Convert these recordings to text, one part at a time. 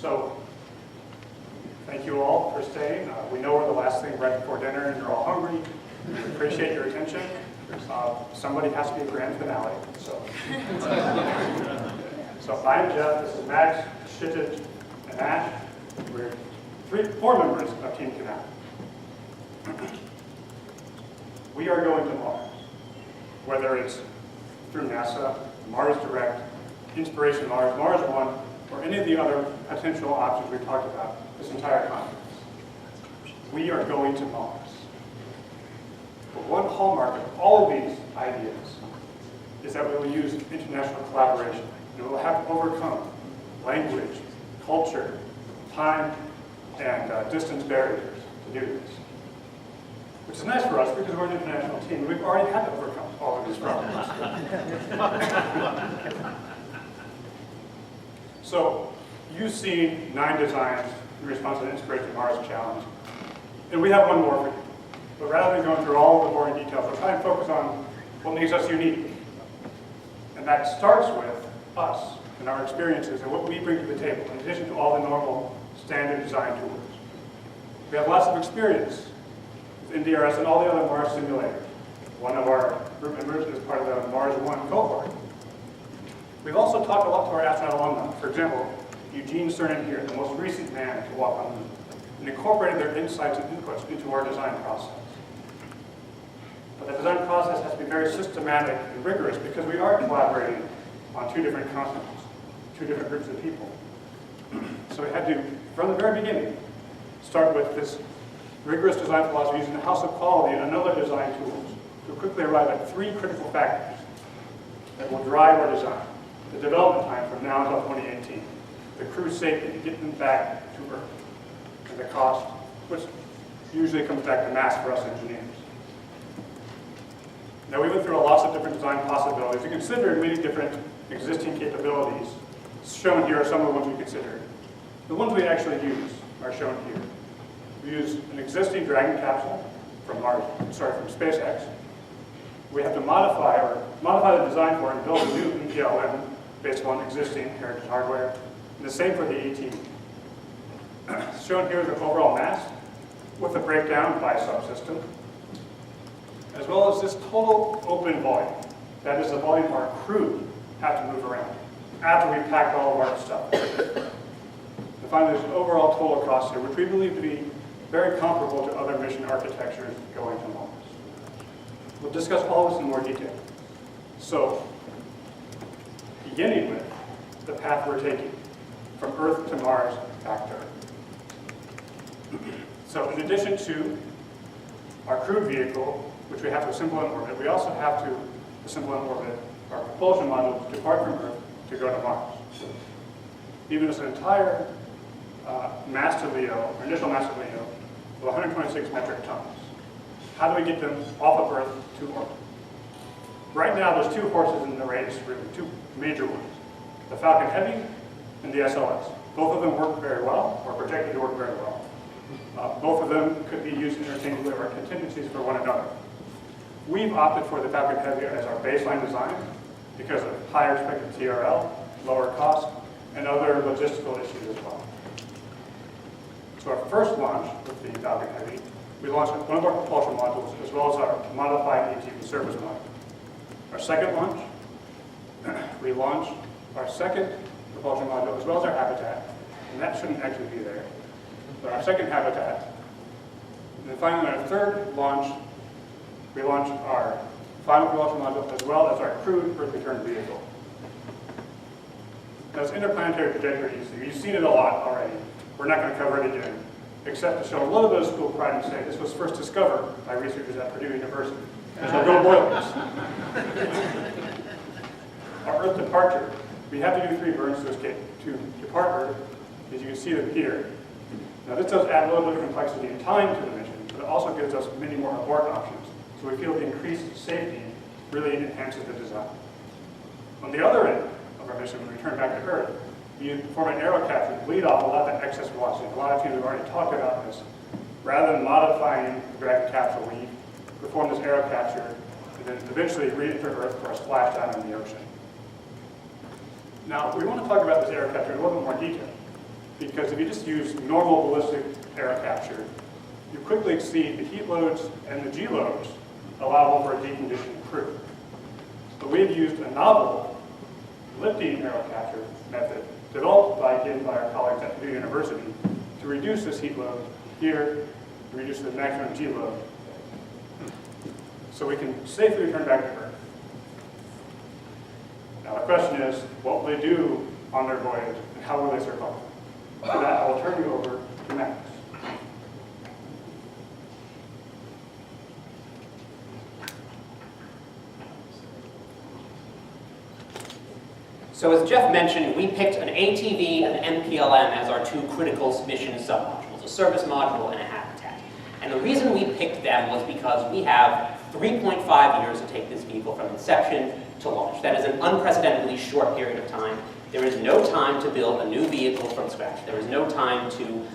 So, thank you all for staying. We know we're the last thing right before dinner and you're all hungry. We appreciate your attention. Somebody has to be a grand finale. So I'm Jeff, this is Max, Shittit, and Ash. We're four members of Team Kanau. We are going to Mars, whether it's through NASA, Mars Direct, Inspiration Mars, Mars One, or any of the other potential options we've talked about this entire conference. We are going to Mars. But one hallmark of all of these ideas is that we will use international collaboration. And we will have to overcome language, culture, time, and distance barriers to do this. Which is nice for us because we're an international team. We've already had to overcome all of these problems. So, you've seen 9 designs in response to the Inspiration Mars Challenge. And we have one more for you. But rather than going through all the boring details, we'll try and focus on what makes us unique. And that starts with us and our experiences and what we bring to the table, in addition to all the normal standard design tools. We have lots of experience with NDRS and all the other Mars simulators. One of our group members is part of the Mars One cohort. We've also talked a lot to our astronaut alumni. For example, Eugene Cernan here, the most recent man to walk on the moon, and incorporated their insights and inputs into our design process. But the design process has to be very systematic and rigorous because we are collaborating on 2 different continents, 2 different groups of people. So we had to, from the very beginning, start with this rigorous design philosophy using the House of Quality and other design tools to quickly arrive at 3 critical factors that will drive our design. The development time from now until 2018, the crew safety to get them back to Earth, and the cost, which usually comes back to mass for us engineers. Now we went through lots of different design possibilities. We considered many different existing capabilities. Shown here are some of the ones we considered. The ones we actually use are shown here. We use an existing Dragon capsule from SpaceX. We have to modify the design for it and build a new NPLM based on existing heritage hardware. And the same for the 18. Shown here is the overall mass with a breakdown by subsystem, as well as this total open volume. That is the volume our crew have to move around after we've packed all of our stuff. And finally, there's an overall total cost here, which we believe to be very comparable to other mission architectures going to Mars. We'll discuss all this in more detail. So, beginning with the path we're taking from Earth to Mars, back to Earth. So in addition to our crewed vehicle, which we have to assemble in orbit, we also have to assemble in orbit our propulsion module to depart from Earth to go to Mars. Giving us an entire mass to LEO, or initial mass to LEO, of 126 metric tons. How do we get them off of Earth to orbit? Right now, there's 2 horses in the race, really, 2 major ones. The Falcon Heavy and the SLS. Both of them work very well, or projected to work very well. Both of them could be used interchangeably or contingencies for one another. We've opted for the Falcon Heavy as our baseline design because of higher expected TRL, lower cost, and other logistical issues as well. So our first launch with the Falcon Heavy, we launched one of our propulsion modules as well as our modified ATV service module. Our second launch, we launched our second propulsion module as well as our habitat, and that shouldn't actually be there. But our second habitat. And then finally, on our third launch, we launched our final propulsion module as well as our crewed Earth return vehicle. Now, this interplanetary trajectory, you've seen it a lot already. We're not going to cover it again, except to show a little bit of school pride and say this was first discovered by researchers at Purdue University. So go Boilers. Our Earth departure, we have to do 3 burns to escape. To depart Earth, as you can see them here. Now this does add a little bit of complexity and time to the mission, but it also gives us many more abort options. So we feel the increased safety really enhances the design. On the other end of our mission, when we return back to Earth, we perform an aero capture to bleed off a lot of that excess velocity. A lot of teams have already talked about this. Rather than modifying the Dragon capsule, we perform this aero capture and then eventually re-enter Earth for a splashdown in the ocean. Now, we want to talk about this aero capture in a little bit more detail. because if you just use normal ballistic air capture, you quickly exceed the heat loads and the G loads allowable for a deconditioned crew. So we've used a novel lifting air capture method developed by our colleagues at Purdue University to reduce this heat load here, to reduce the maximum G load, so we can safely return back to Earth. Now the question is, what will they do on their voyage, and how will they survive? For that, I will turn you over to Max. So as Jeff mentioned, we picked an ATV and an MPLM as our two critical mission submodules, a service module and a habitat. And the reason we picked them was because we have 3.5 years to take this vehicle from inception to launch. That is an unprecedentedly short period of time. There is no time to build a new vehicle from scratch. There is no time to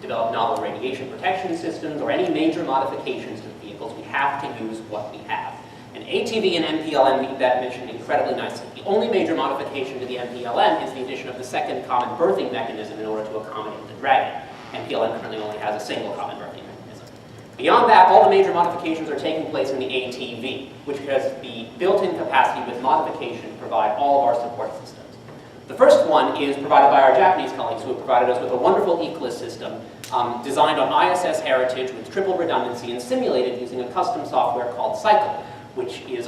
develop novel radiation protection systems or any major modifications to the vehicles. We have to use what we have. And ATV and MPLM meet that mission incredibly nicely. The only major modification to the MPLM is the addition of the second common berthing mechanism in order to accommodate the Dragon. MPLM currently only has a single common berthing mechanism. Beyond that, all the major modifications are taking place in the ATV, which has the built-in capacity with modification to provide all of our support systems. The first one is provided by our Japanese colleagues, who have provided us with a wonderful ECLIS system designed on ISS heritage with triple redundancy and simulated using a custom software called Cycle, which is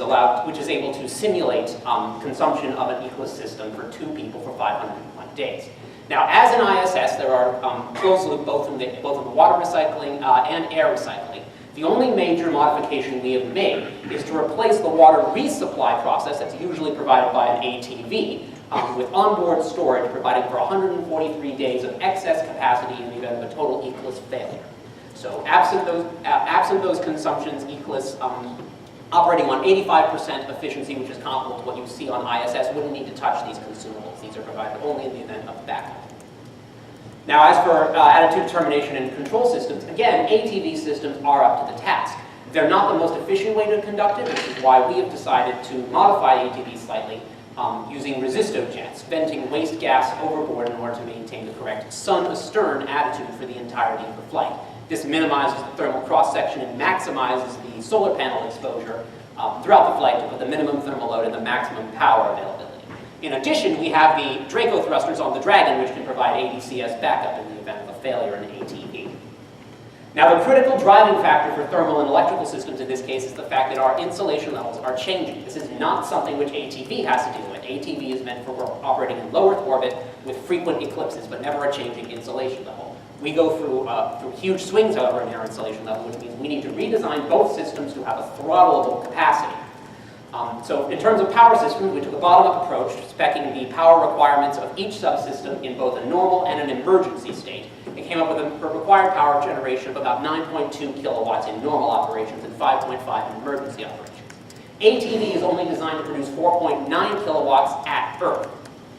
able to simulate consumption of an ECLIS system for 2 people for 501 days. Now, as an ISS, there are closed loop both in the water recycling and air recycling. The only major modification we have made is to replace the water resupply process that's usually provided by an ATV with onboard storage, providing for 143 days of excess capacity in the event of a total ECLIS failure. So absent those consumptions, ECLIS operating on 85% efficiency, which is comparable to what you see on ISS, wouldn't need to touch these consumables. These are provided only in the event of backup. Now, as for attitude determination and control systems, again, ATV systems are up to the task. They're not the most efficient way to conduct it, which is why we have decided to modify ATVs slightly using resistojets, venting waste gas overboard in order to maintain the correct sun-astern attitude for the entirety of the flight. This minimizes the thermal cross-section and maximizes the solar panel exposure throughout the flight to put the minimum thermal load and the maximum power availability. In addition, we have the Draco thrusters on the Dragon, which can provide ADCS backup in the event of a failure in an ATV. Now, the critical driving factor for thermal and electrical systems in this case is the fact that our insulation levels are changing. This is not something which ATV has to deal with. ATV is meant for operating in low Earth orbit with frequent eclipses, but never a changing insulation level. We go through huge swings, however, in our insulation level, which means we need to redesign both systems to have a throttleable capacity. So in terms of power systems, we took a bottom-up approach, speccing the power requirements of each subsystem in both a normal and an emergency state. It came up with a required power generation of about 9.2 kilowatts in normal operations and 5.5 in emergency operations. ATV is only designed to produce 4.9 kilowatts at Earth.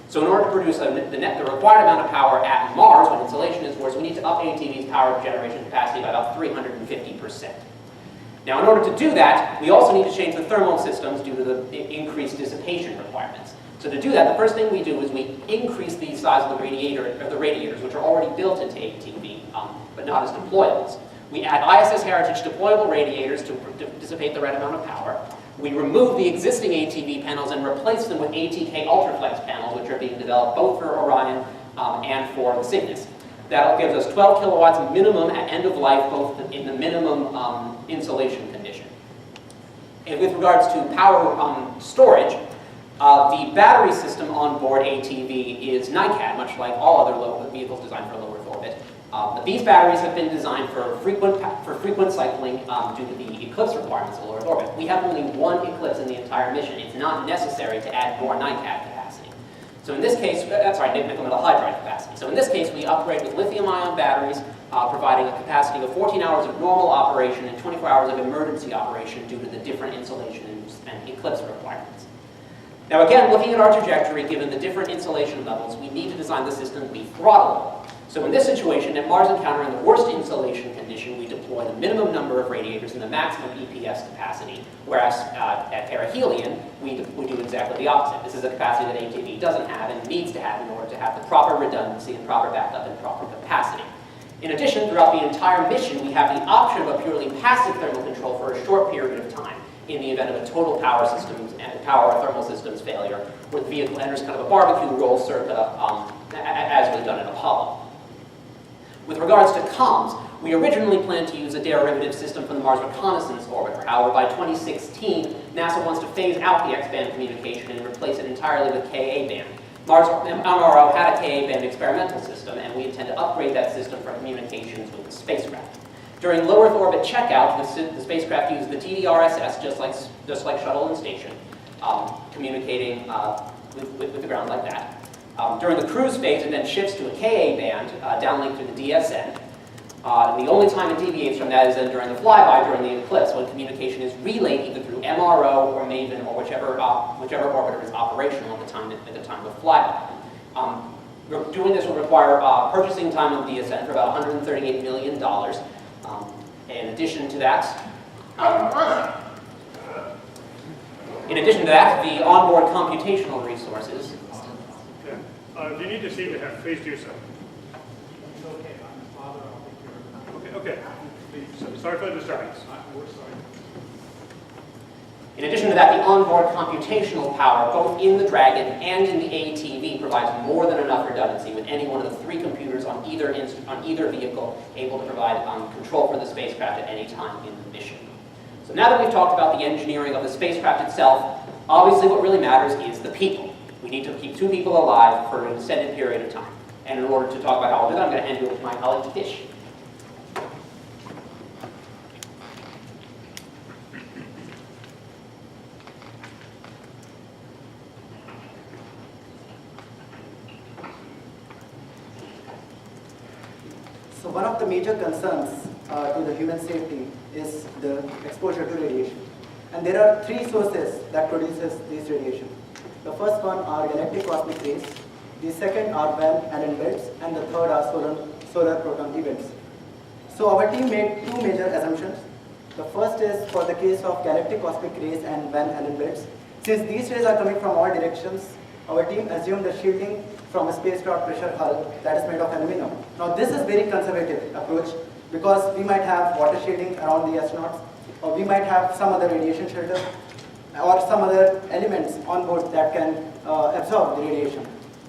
So in order to produce the required amount of power at Mars, when insolation is worse, we need to up ATV's power generation capacity by about 350%. Now, in order to do that, we also need to change the thermal systems due to the increased dissipation requirements. So to do that, the first thing we do is we increase the size of the radiators, which are already built into ATV, but not as deployables. We add ISS heritage deployable radiators to dissipate the right amount of power. We remove the existing ATV panels and replace them with ATK Ultraflex panels, which are being developed both for Orion and for the Cygnus. That gives us 12 kilowatts minimum at end of life, both in the minimum insulation condition. And with regards to power storage, the battery system on board ATV is NiCad, much like all other vehicles designed for low Earth orbit. But these batteries have been designed for frequent cycling due to the eclipse requirements of low Earth orbit. We have only one eclipse in the entire mission. It's not necessary to add more NiCad capacity. So in this case, nickel metal hydride capacity. So in this case, we upgrade with lithium-ion batteries, providing a capacity of 14 hours of normal operation and 24 hours of emergency operation due to the different insulation and eclipse requirements. Now again, looking at our trajectory, given the different insulation levels, we need to design the system to be throttleable. So in this situation, at Mars Encounter, in the worst insulation condition, we deploy the minimum number of radiators and the maximum EPS capacity, whereas at perihelion, we do exactly the opposite. This is a capacity that ATV doesn't have and needs to have in order to have the proper redundancy and proper backup and proper capacity. In addition, throughout the entire mission, we have the option of a purely passive thermal control for a short period of time in the event of a total power systems and power or thermal systems failure, where the vehicle enters kind of a barbecue roll circa, as was done in Apollo. With regards to comms, we originally planned to use a derivative system from the Mars Reconnaissance Orbiter. However, by 2016, NASA wants to phase out the X-band communication and replace it entirely with Ka-band. Mars MRO had a Ka-band experimental system, and we intend to upgrade that system for communications with the spacecraft. During low Earth orbit checkout, the spacecraft used the TDRSS, just like shuttle and station, communicating with the ground like that. During the cruise phase, it then shifts to a Ka-band, downlink through the DSN. The only time it deviates from that is then during the flyby, during the eclipse, when communication is relayed either through MRO or MAVEN or whichever orbiter is operational at the time of flyby. Doing this will require purchasing time of DSN for about $138 million. In addition to that, the onboard computational resources. Do you need to seat to have face to yourself? It's okay. I'm his father. I'll take care of it. Okay. Sorry for the disturbance. We're sorry. In addition to that, the onboard computational power, both in the Dragon and in the ATV, provides more than enough redundancy with any one of the 3 computers on either vehicle able to provide control for the spacecraft at any time in the mission. So now that we've talked about the engineering of the spacecraft itself, obviously what really matters is the people. We need to keep 2 people alive for an extended period of time. And in order to talk about how I'll do that, I'm going to hand it over to my colleague, Tish. So one of the major concerns to the human safety is the exposure to radiation. And there are 3 sources that produces this radiation. The first one are galactic cosmic rays, the second are Van Allen belts, and the third are solar proton events. So our team made 2 major assumptions. The first is for the case of galactic cosmic rays and Van Allen belts. Since these rays are coming from all directions, our team assumed the shielding from a spacecraft pressure hull that is made of aluminum. Now this is very conservative approach because we might have water shielding around the astronauts, or we might have some other radiation shelter, or some other elements on board that can absorb the radiation.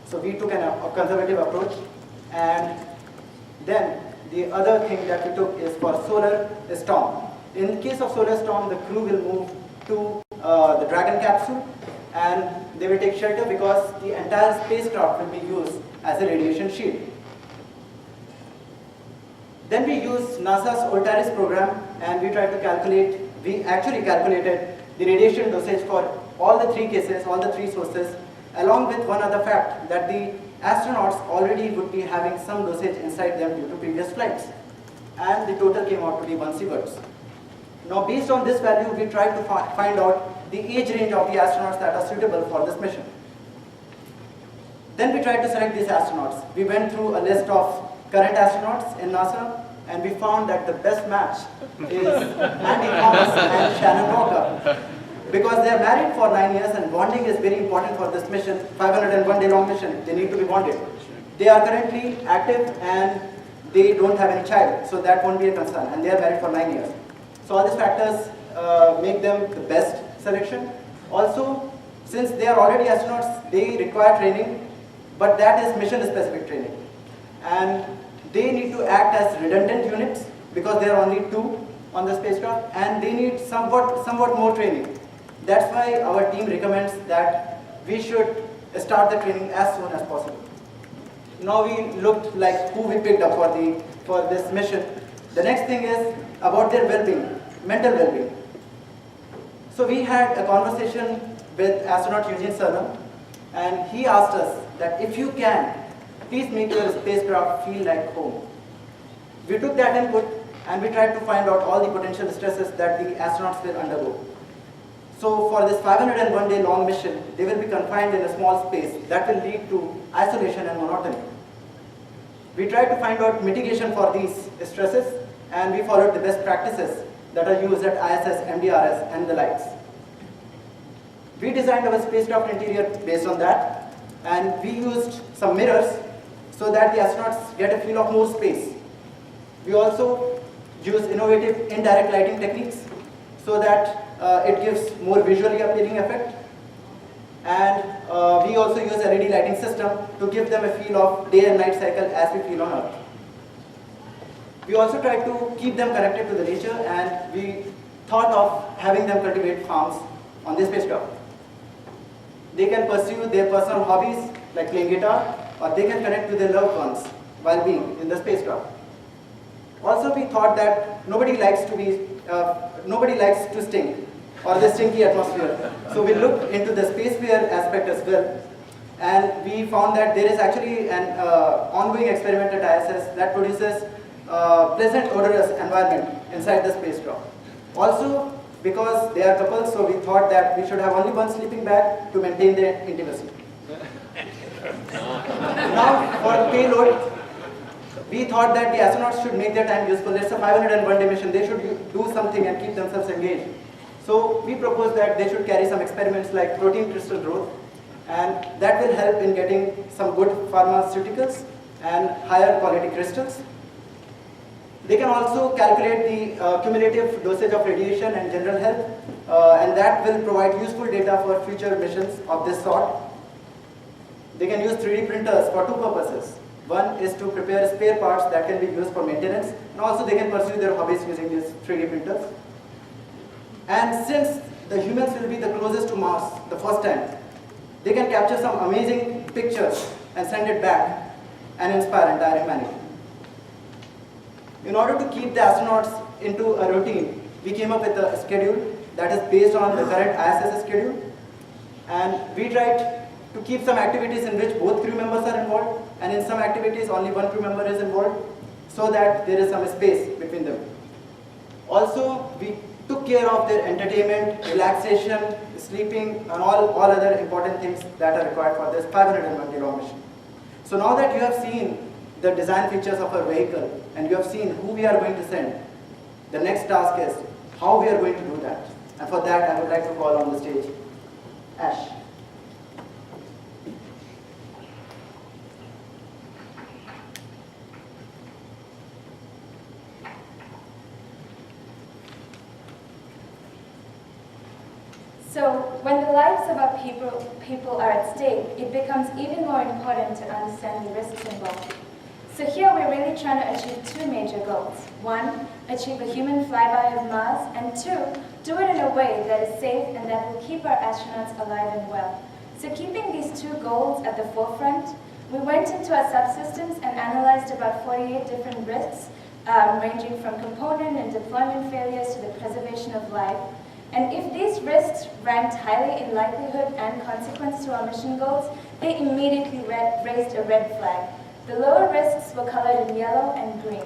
So we took a conservative approach. And then the other thing that we took is for solar storm. In case of solar storm, the crew will move to the Dragon capsule and they will take shelter because the entire spacecraft will be used as a radiation shield. Then we use NASA's Ultaris program and we tried to calculate, we actually calculated the radiation dosage for all the 3 cases, all the 3 sources, along with one other fact that the astronauts already would be having some dosage inside them due to previous flights. And the total came out to be 1 sieverts. Now based on this value, we tried to find out the age range of the astronauts that are suitable for this mission. Then we tried to select these astronauts. We went through a list of current astronauts in NASA, and we found that the best match is Andy Thomas and Shannon Walker. Because they are married for 9 years and bonding is very important for this mission, 501-day long mission, they need to be bonded. They are currently active and they don't have any child, so that won't be a concern, and they are married for 9 years. So all these factors make them the best selection. Also, since they are already astronauts, they require training, but that is mission-specific training. And they need to act as redundant units because there are only 2 on the spacecraft, and they need somewhat more training. That's why our team recommends that we should start the training as soon as possible. Now we looked like who we picked up for this mission. The next thing is about their well-being, mental well-being. So we had a conversation with astronaut Eugene Cernan, and he asked us that if you can, please make your spacecraft feel like home. We took that input and we tried to find out all the potential stresses that the astronauts will undergo. So for this 501-day long mission, they will be confined in a small space that will lead to isolation and monotony. We tried to find out mitigation for these stresses, and we followed the best practices that are used at ISS, MDRS, and the likes. We designed our spacecraft interior based on that, and we used some mirrors so that the astronauts get a feel of more space. We also use innovative indirect lighting techniques so that it gives more visually appealing effect. And we also use LED lighting system to give them a feel of day and night cycle as we feel on Earth. We also tried to keep them connected to the nature, and we thought of having them cultivate farms on this spacecraft. They can pursue their personal hobbies like playing guitar, or they can connect to their loved ones while being in the spacecraft. Also, we thought that nobody likes to stink, or the stinky atmosphere. So we looked into the spaceware aspect as well, and we found that there is actually an ongoing experiment at ISS that produces pleasant odorous environment inside the spacecraft. Also, because they are couples, so we thought that we should have only one sleeping bag to maintain their intimacy. Now, for payload, we thought that the astronauts should make their time useful. It's a 501-day mission. They should do something and keep themselves engaged. So we proposed that they should carry some experiments like protein crystal growth, and that will help in getting some good pharmaceuticals and higher quality crystals. They can also calculate the cumulative dosage of radiation and general health, and that will provide useful data for future missions of this sort. They can use 3D printers for two purposes. One is to prepare spare parts that can be used for maintenance, and also they can pursue their hobbies using these 3D printers. And since the humans will be the closest to Mars the first time, they can capture some amazing pictures and send it back and inspire entire humanity. In order to keep the astronauts into a routine, we came up with a schedule that is based on the current ISS schedule. And we tried to keep some activities in which both crew members are involved, and in some activities only one crew member is involved, so that there is some space between them. Also, we took care of their entertainment, relaxation, sleeping, and all other important things that are required for this 501-day long mission. So now that you have seen the design features of our vehicle, and you have seen who we are going to send, the next task is how we are going to do that. And for that, I would like to call on the stage Ash. So, when the lives of our people are at stake, it becomes even more important to understand the risks involved. So here we're really trying to achieve two major goals. One, achieve a human flyby of Mars, and two, do it in a way that is safe and that will keep our astronauts alive and well. So keeping these two goals at the forefront, we went into our subsystems and analyzed about 48 different risks, ranging from component and deployment failures to the preservation of life. And if these risks ranked highly in likelihood and consequence to our mission goals, they immediately raised a red flag. The lower risks were colored in yellow and green.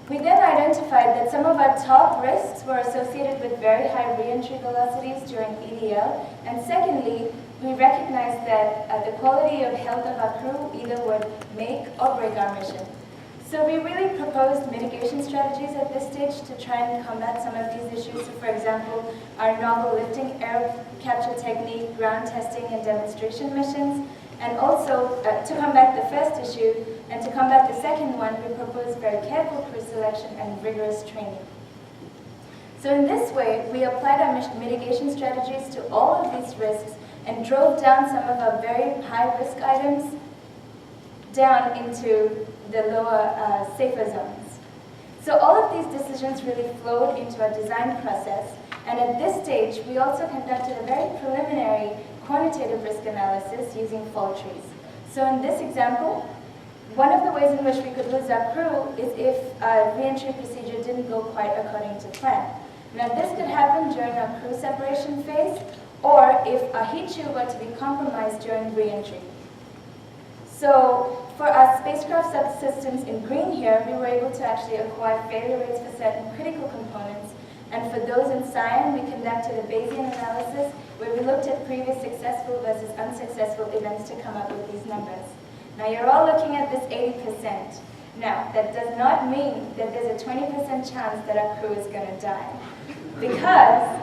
We then identified that some of our top risks were associated with very high re-entry velocities during EDL, and secondly, we recognized that the quality of health of our crew either would make or break our mission. So we really proposed mitigation strategies at this stage to try and combat some of these issues. So for example, our novel lifting air capture technique, ground testing and demonstration missions. And also, to combat the first issue and to combat the second one, we proposed very careful crew selection and rigorous training. So in this way, we applied our mitigation strategies to all of these risks and drove down some of our very high risk items down into the lower, safer zones. So all of these decisions really flowed into our design process, and at this stage, we also conducted a very preliminary quantitative risk analysis using fault trees. So in this example, one of the ways in which we could lose our crew is if a re-entry procedure didn't go quite according to plan. Now this could happen during our crew separation phase, or if a heat shield were to be compromised during re-entry. So for our spacecraft subsystems in green here, we were able to actually acquire failure rates for certain critical components. And for those in cyan, we conducted a Bayesian analysis where we looked at previous successful versus unsuccessful events to come up with these numbers. Now you're all looking at this 80%. Now, that does not mean that there's a 20% chance that our crew is going to die. Because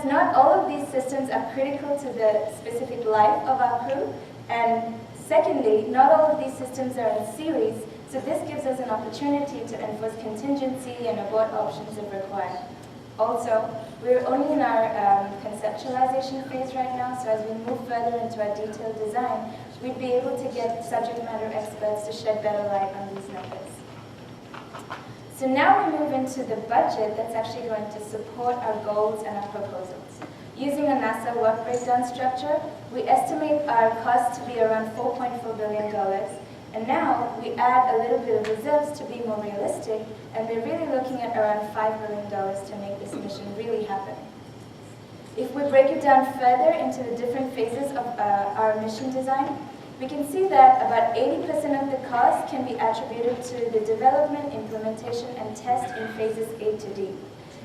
not all of these systems are critical to the specific life of our crew, and secondly, not all of these systems are in series, so this gives us an opportunity to enforce contingency and abort options if required. Also, we're only in our conceptualization phase right now, so as we move further into our detailed design, we'd be able to get subject matter experts to shed better light on these numbers. So now we move into the budget that's actually going to support our goals and our proposals. Using a NASA work breakdown structure, we estimate our cost to be around $4.4 billion, and now we add a little bit of reserves to be more realistic, and we're really looking at around $5 billion to make this mission really happen. If we break it down further into the different phases of our mission design, we can see that about 80% of the cost can be attributed to the development, implementation, and test in phases A to D.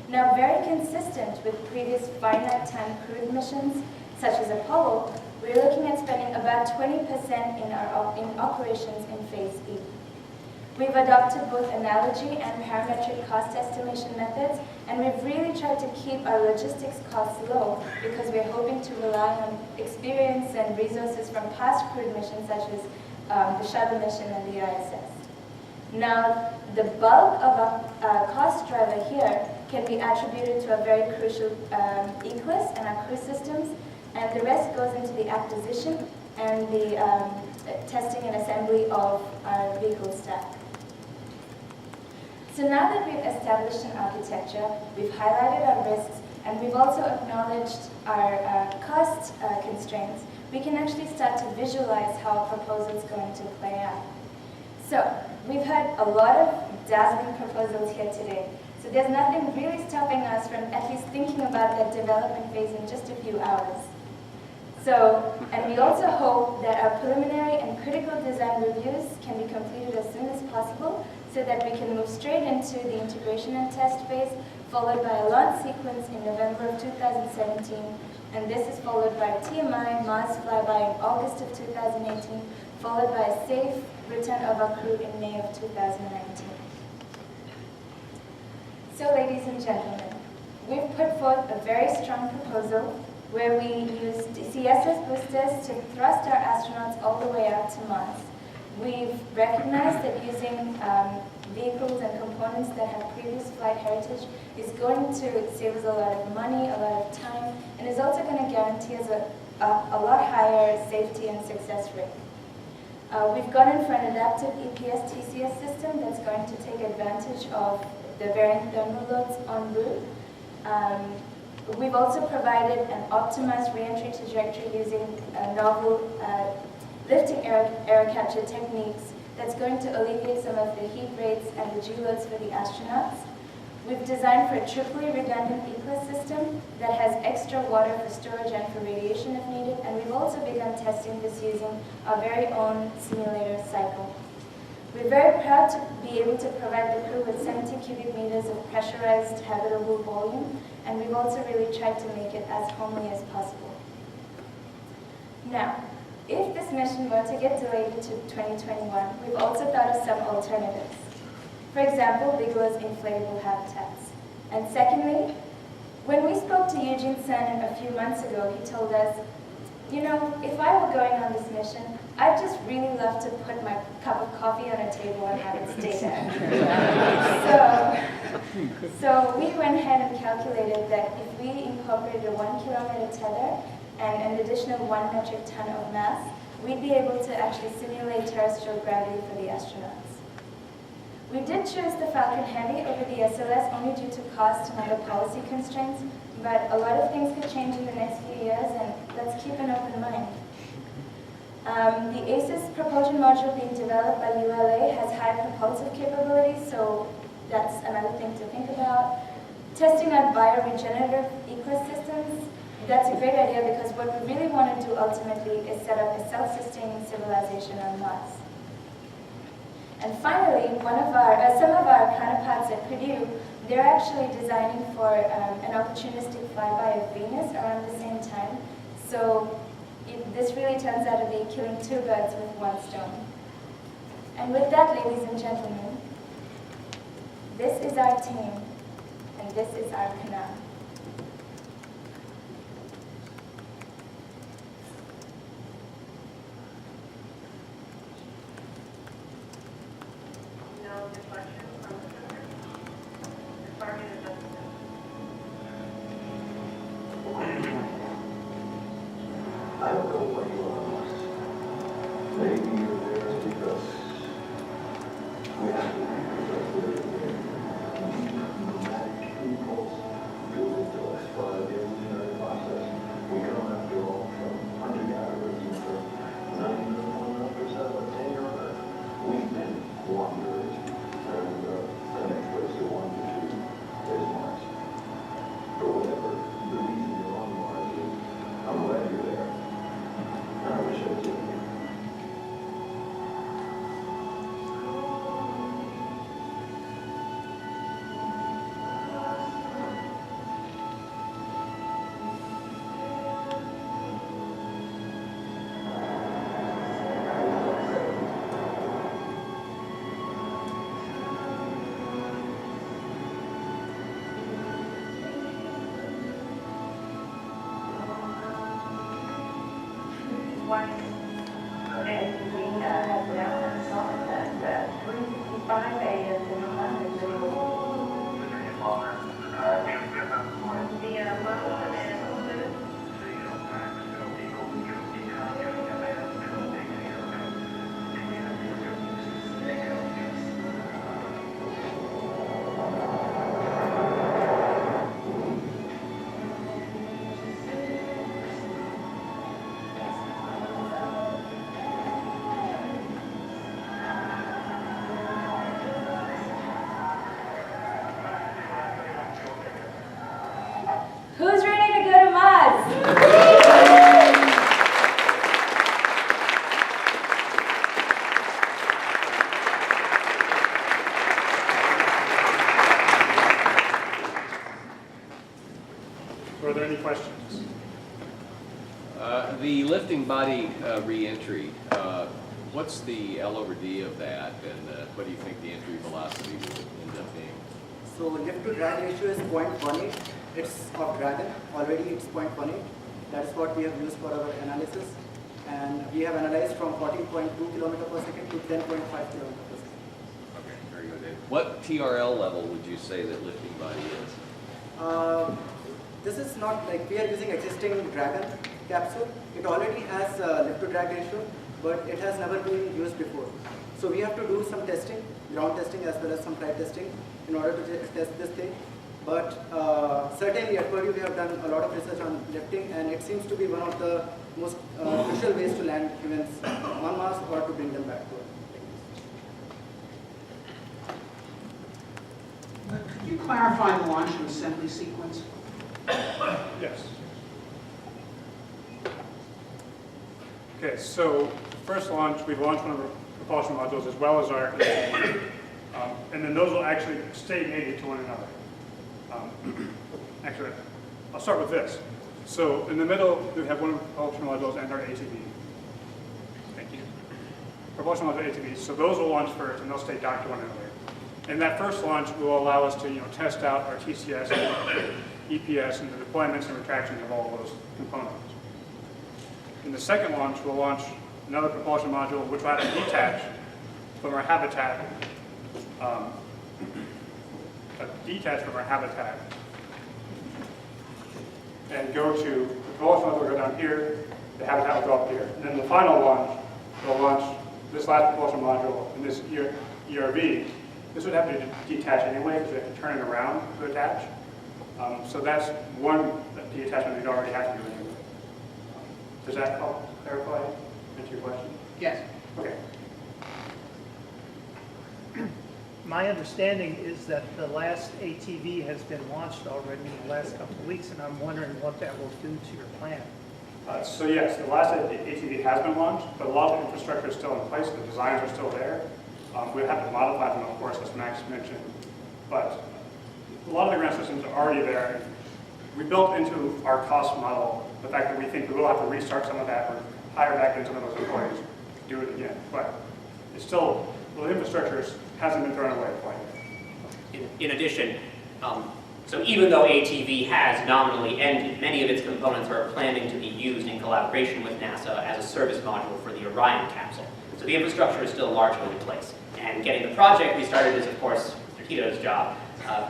Now, very consistent with previous finite time crewed missions, such as Apollo, we're looking at spending about 20% in operations in phase E. We've adopted both analogy and parametric cost estimation methods, and we've really tried to keep our logistics costs low because we're hoping to rely on experience and resources from past crewed missions such as the shuttle mission and the ISS. Now, the bulk of our cost driver here can be attributed to a very crucial ECLIS and our crew systems, and the rest goes into the acquisition and the testing and assembly of our vehicle stack. So now that we've established an architecture, we've highlighted our risks, and we've also acknowledged our cost constraints, we can actually start to visualize how our proposal is going to play out. So we've had a lot of dazzling proposals here today. So there's nothing really stopping us from at least thinking about that development phase in just a few hours. So, and we also hope that our preliminary and critical design reviews can be completed as soon as possible so that we can move straight into the integration and test phase, followed by a launch sequence in November of 2017, and this is followed by TMI, Mars flyby in August of 2018, followed by a safe return of our crew in May of 2019. So, ladies and gentlemen, we've put forth a very strong proposal where we used CSS boosters to thrust our astronauts all the way out to Mars. We've recognized that using vehicles and components that have previous flight heritage is going to save us a lot of money, a lot of time, and is also going to guarantee us a lot higher safety and success rate. We've gone in for an adaptive EPS TCS system that's going to take advantage of the varying thermal loads en route. We've also provided an optimized re-entry trajectory using novel lifting error capture techniques that's going to alleviate some of the heat rates and the G loads for the astronauts. We've designed for a triply redundant ECLIS system that has extra water for storage and for radiation if needed, and we've also begun testing this using our very own simulator cycle. We're very proud to be able to provide the crew with 70 cubic meters of pressurized habitable volume, and we've also really tried to make it as homely as possible. Now, if this mission were to get delayed to 2021, we've also thought of some alternatives. For example, Bigelow's inflatable habitats. And secondly, when we spoke to Eugene Cernan a few months ago, he told us, you know, if I were going on this mission, I'd just really love to put my cup of coffee on a table and have it stay there. So we went ahead and calculated that if we incorporated a 1 kilometer tether and an additional 1 metric ton of mass, we'd be able to actually simulate terrestrial gravity for the astronauts. We did choose the Falcon Heavy over the SLS only due to cost and other policy constraints, but a lot of things could change in the next few years, and let's keep an open mind. The ACES propulsion module being developed by ULA has high propulsive capabilities, so that's another thing to think about. Testing out bioregenerative ECLIS systems, that's a great idea because what we really want to do ultimately is set up a self-sustaining civilization on Mars. And finally, some of our counterparts at Purdue, they're actually designing for an opportunistic flyby of Venus around the same time. So this really turns out to be killing two birds with one stone. And with that, ladies and gentlemen, this is our team, and this is our Kanau. No deflection from the center. The target is up. I don't know what you are. Maybe you're there because we have to be protected. Pneumatic impulse driven to us by the evolutionary process. We come after all from hunter-gatherers and for 99% of the day or other. We've been wanderers, and the next place to wander to is Mars. For whatever the reason you're on Mars is, I'm glad you're there. I wish I was with you. And we have now installed that at 3:55 a.m. in London. The London and Who's ready to go to Mars? Were there any questions? The lifting body re-entry, what's the L over D of that, and what do you think the entry velocity will end up being? So lift to drag ratio is 0.18. It's of Dragon. Already it's 0.18. That's what we have used for our analysis. And we have analyzed from 14.2 km per second to 10.5 km per second. Okay, very good. And what TRL level would you say that lifting body is? This is not like we are using existing Dragon capsule. It already has lift to drag ratio, but it has never been used before. So we have to do some testing, ground testing as well as some flight testing in order to test this thing. But certainly at Purdue we have done a lot of research on lifting, and it seems to be one of the most crucial ways to land humans on Mars or to bring them back to Earth. Could you clarify the launch and assembly sequence? Yes. Okay, so first launch, we launched one of our propulsion modules as well as our and then those will actually stay mated to one another. Actually, I'll start with this. So in the middle, we have one of the propulsion modules and our ATV. Thank you. Propulsion module ATVs. So those will launch first, and they'll stay docked to one another. And that first launch will allow us to, test out our TCS, and EPS, and the deployments and retractions of all those components. In the second launch, we'll launch another propulsion module, which will have to detach from our habitat. Detach from our habitat and go to the propulsion module will go down here, the habitat will go up here. And then the final launch will launch this last propulsion module and this ERV. This would have to detach anyway because we have to turn it around to attach. So that's one detachment we'd already have to do anyway. Does that help clarify? Answer your question? Yes. Okay. My understanding is that the last ATV has been launched already in the last couple of weeks, and I'm wondering what that will do to your plan. So yes, the last ATV has been launched, but a lot of the infrastructure is still in place. The designs are still there. We have to modify them, of course, as Max mentioned. But a lot of the ground systems are already there. We built into our cost model the fact that we think we will have to restart some of that or hire back in some of those employees, do it again. But it's still, the infrastructure hasn't been thrown away quite yet. In addition, so even though ATV has nominally ended, many of its components are planning to be used in collaboration with NASA as a service module for the Orion capsule. So the infrastructure is still largely in place. And getting the project restarted is, of course, Mr. Tito's job.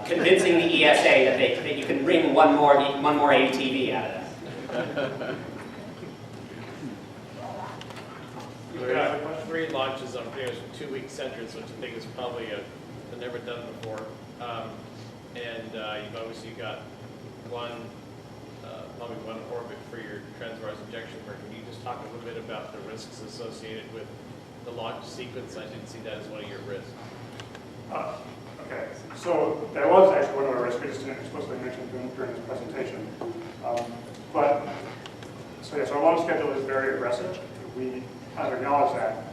Convincing the ESA that you can wring one more ATV out of them. You've got 3 launches on pretty much 2-week centers, which I think is probably never done before. You've obviously got probably one orbit for your transverse injection burn. Can you just talk a little bit about the risks associated with the launch sequence? I didn't see that as one of your risks. Okay, so that was actually one of our risks. We just didn't explicitly mention during this presentation. So yes, our launch schedule is very aggressive. We kind of acknowledge that.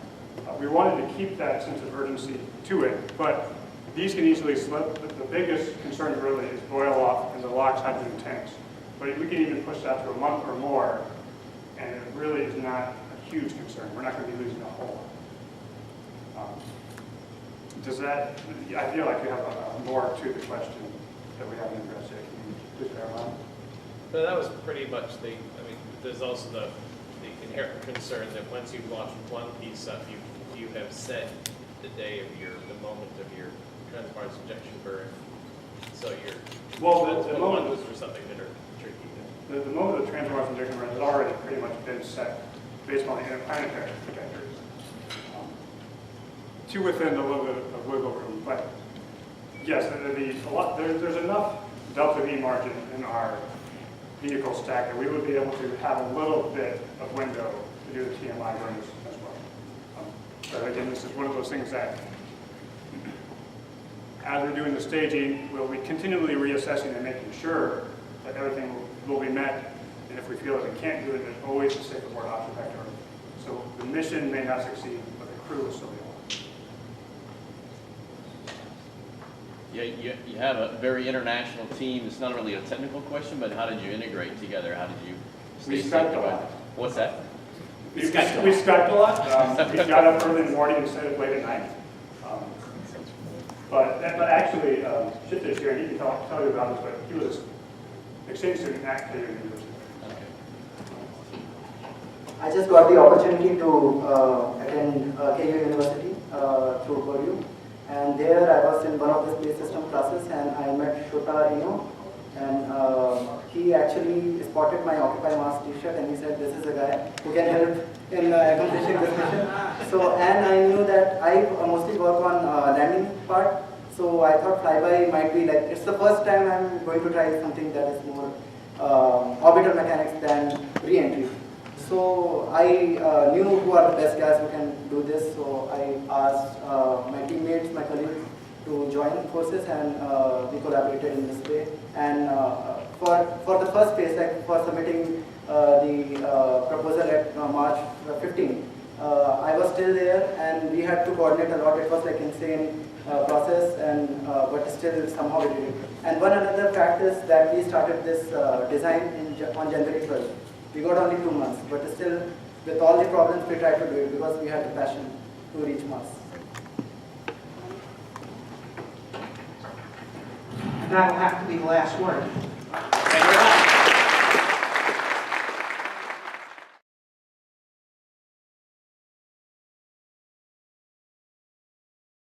We wanted to keep that sense of urgency to it, but these can easily slip. The biggest concern really is boil off in the LOX hydrogen tanks. But we can even push that to a month or more, and it really is not a huge concern. We're not going to be losing a whole lot. Does that, I feel like you have more to the question that we haven't addressed yet. Can you please clarify? But that was pretty much there's also the inherent concern that once you've launched one piece up, you have set the day of the moment of your transverse injection burn. So the moment was for something that are tricky. The moment of the transverse injection burn has already pretty much been set based on the interplanetary trajectories. To within a little bit of wiggle room, but yes, there's enough delta V margin in our vehicle stack that we would be able to have a little bit of window to do the TMI burns as well. But again, this is one of those things that, as we're doing the staging, we'll be continually reassessing and making sure that everything will be met. And if we feel that we can't do it, there's always a safe aboard option back to Earth. So the mission may not succeed, but the crew will still be on. Yeah, you have a very international team. It's not really a technical question, but how did you integrate together? How did you We stay Skyped a together? lot. What's that? We Skyped a lot. We got up early in the morning instead of late at night. But actually, Chip is here, and he can tell you about this, but he was an exchange student at KU University. I just got the opportunity to attend KU University through Purdue. And there I was in one of the space system classes, and I met Shota Eno, and he actually spotted my Occupy Mars t-shirt, and he said, this is a guy who can help in accomplishing this mission. So, and I knew that I mostly work on landing part, so I thought flyby might be like, it's the first time I'm going to try something that is more orbital mechanics than re-entry. So I knew who are the best guys who can do this, so I asked my teammates, my colleagues to join forces, and we collaborated in this way. And for the first phase, like for submitting the proposal at March 15, I was still there, and we had to coordinate a lot. It was like insane process, and but still somehow we did it. And one another fact is that we started this design on January 12th. We got only 2 months, but still, with all the problems, we tried to do it because we had the passion to reach Mars. That'll have to be the last word. Thank you very much.